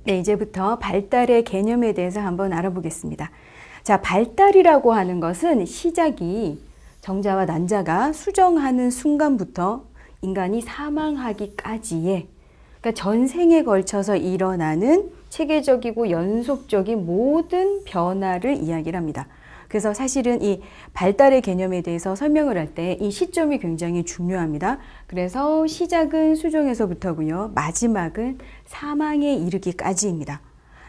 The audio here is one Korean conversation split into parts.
네, 이제부터 발달의 개념에 대해서 한번 알아보겠습니다. 자, 발달이라고 하는 것은 시작이 정자와 난자가 수정하는 순간부터 인간이 사망하기까지의, 그러니까 전생에 걸쳐서 일어나는 체계적이고 연속적인 모든 변화를 이야기를 합니다. 그래서 사실은 이 발달의 개념에 대해서 설명을 할 때 이 시점이 굉장히 중요합니다. 그래서 시작은 수정에서부터고요. 마지막은 사망에 이르기까지입니다.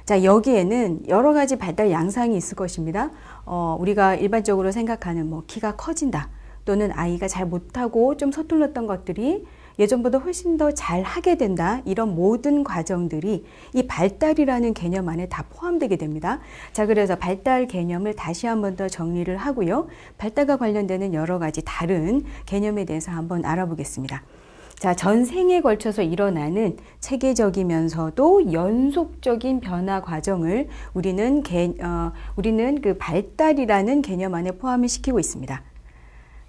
자, 여기에는 여러 가지 발달 양상이 있을 것입니다. 우리가 일반적으로 생각하는 키가 커진다, 또는 아이가 잘 못하고 좀 서툴렀던 것들이 예전보다 훨씬 더 잘하게 된다, 이런 모든 과정들이 이 발달이라는 개념 안에 다 포함되게 됩니다. 자, 그래서 발달 개념을 다시 한번 더 정리를 하고요. 발달과 관련되는 여러 가지 다른 개념에 대해서 한번 알아보겠습니다. 자, 전생에 걸쳐서 일어나는 체계적이면서도 연속적인 변화 과정을 우리는 그 발달이라는 개념 안에 포함을 시키고 있습니다.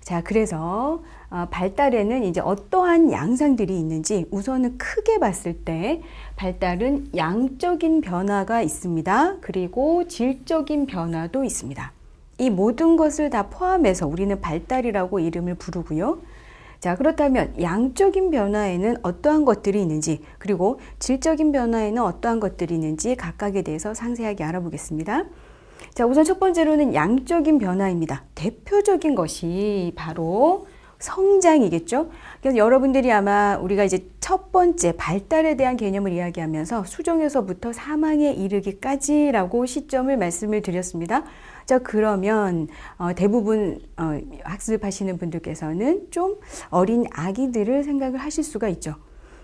자, 그래서 발달에는 이제 어떠한 양상들이 있는지 우선은 크게 봤을 때 발달은 양적인 변화가 있습니다. 그리고 질적인 변화도 있습니다. 이 모든 것을 다 포함해서 우리는 발달이라고 이름을 부르고요. 자, 그렇다면 양적인 변화에는 어떠한 것들이 있는지, 그리고 질적인 변화에는 어떠한 것들이 있는지 각각에 대해서 상세하게 알아보겠습니다. 자, 우선 첫 번째로는 양적인 변화입니다. 대표적인 것이 바로 성장이겠죠. 그래서 여러분들이 아마 우리가 이제 첫 번째 발달에 대한 개념을 이야기하면서 수정에서부터 사망에 이르기까지라고 시점을 말씀을 드렸습니다. 자, 그러면 대부분 학습하시는 분들께서는 좀 어린 아기들을 생각을 하실 수가 있죠.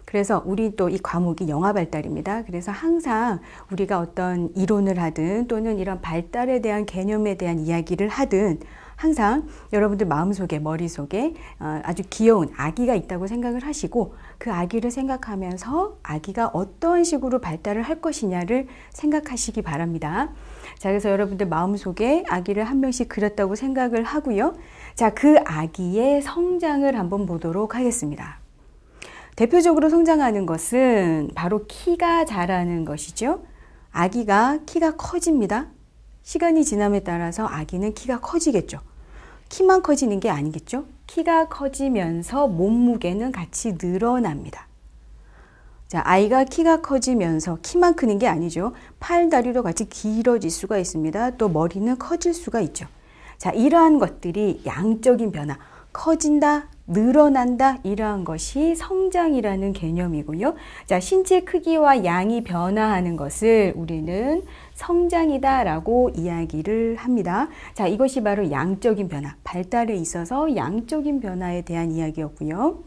그래서 우리 또 이 과목이 영아 발달입니다. 그래서 항상 우리가 어떤 이론을 하든 또는 이런 발달에 대한 개념에 대한 이야기를 하든 항상 여러분들 마음속에, 머릿속에 아주 귀여운 아기가 있다고 생각을 하시고, 그 아기를 생각하면서 아기가 어떠한 식으로 발달을 할 것이냐를 생각하시기 바랍니다. 자, 그래서 여러분들 마음속에 아기를 한 명씩 그렸다고 생각을 하고요. 자, 그 아기의 성장을 한번 보도록 하겠습니다. 대표적으로 성장하는 것은 바로 키가 자라는 것이죠. 아기가 키가 커집니다. 시간이 지남에 따라서 아기는 키가 커지겠죠. 키만 커지는 게 아니겠죠. 키가 커지면서 몸무게는 같이 늘어납니다. 자, 아이가 키가 커지면서 키만 크는 게 아니죠. 팔, 다리도 같이 길어질 수가 있습니다. 또 머리는 커질 수가 있죠. 자, 이러한 것들이 양적인 변화, 커진다, 늘어난다, 이러한 것이 성장이라는 개념이고요. 자, 신체 크기와 양이 변화하는 것을 우리는 성장이다라고 이야기를 합니다. 자, 이것이 바로 양적인 변화, 발달에 있어서 양적인 변화에 대한 이야기였고요.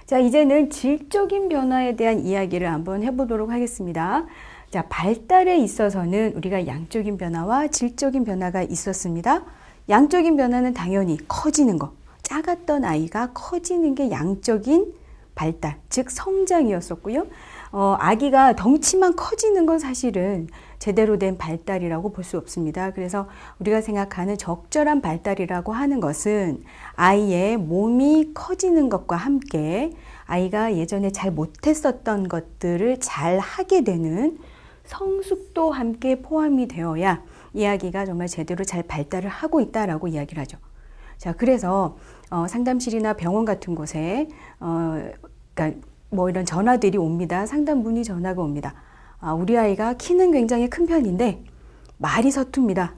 자, 이제는 질적인 변화에 대한 이야기를 한번 해보도록 하겠습니다. 자, 발달에 있어서는 우리가 양적인 변화와 질적인 변화가 있었습니다. 양적인 변화는 당연히 커지는 것, 작았던 아이가 커지는 게 양적인 발달, 즉 성장이었었고요. 아기가 덩치만 커지는 건 사실은 제대로 된 발달이라고 볼 수 없습니다. 그래서 우리가 생각하는 적절한 발달이라고 하는 것은 아이의 몸이 커지는 것과 함께 아이가 예전에 잘 못했었던 것들을 잘 하게 되는 성숙도 함께 포함이 되어야 이 아기가 정말 제대로 잘 발달을 하고 있다라고 이야기를 하죠. 자, 그래서 상담실이나 병원 같은 곳에 그러니까 이런 전화들이 옵니다. 상담 문의 전화가 옵니다. 우리 아이가 키는 굉장히 큰 편인데 말이 서툽니다.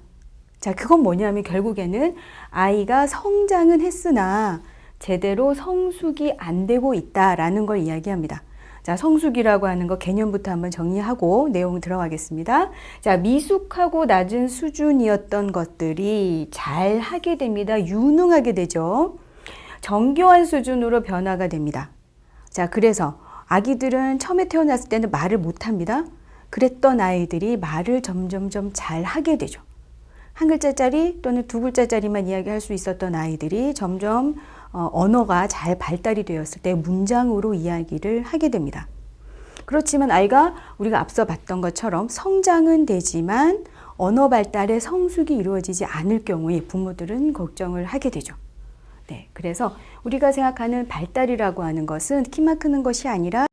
자, 그건 뭐냐면 결국에는 아이가 성장은 했으나 제대로 성숙이 안 되고 있다라는 걸 이야기합니다. 자, 성숙이라고 하는 거 개념부터 한번 정리하고 내용 들어가겠습니다. 자, 미숙하고 낮은 수준이었던 것들이 잘 하게 됩니다. 유능하게 되죠. 정교한 수준으로 변화가 됩니다. 자, 그래서 아기들은 처음에 태어났을 때는 말을 못합니다. 그랬던 아이들이 말을 점점점 잘 하게 되죠. 한 글자짜리 또는 두 글자짜리만 이야기할 수 있었던 아이들이 점점 언어가 잘 발달이 되었을 때 문장으로 이야기를 하게 됩니다. 그렇지만 아이가 우리가 앞서 봤던 것처럼 성장은 되지만 언어 발달의 성숙이 이루어지지 않을 경우에 부모들은 걱정을 하게 되죠. 네, 그래서 우리가 생각하는 발달이라고 하는 것은 키만 크는 것이 아니라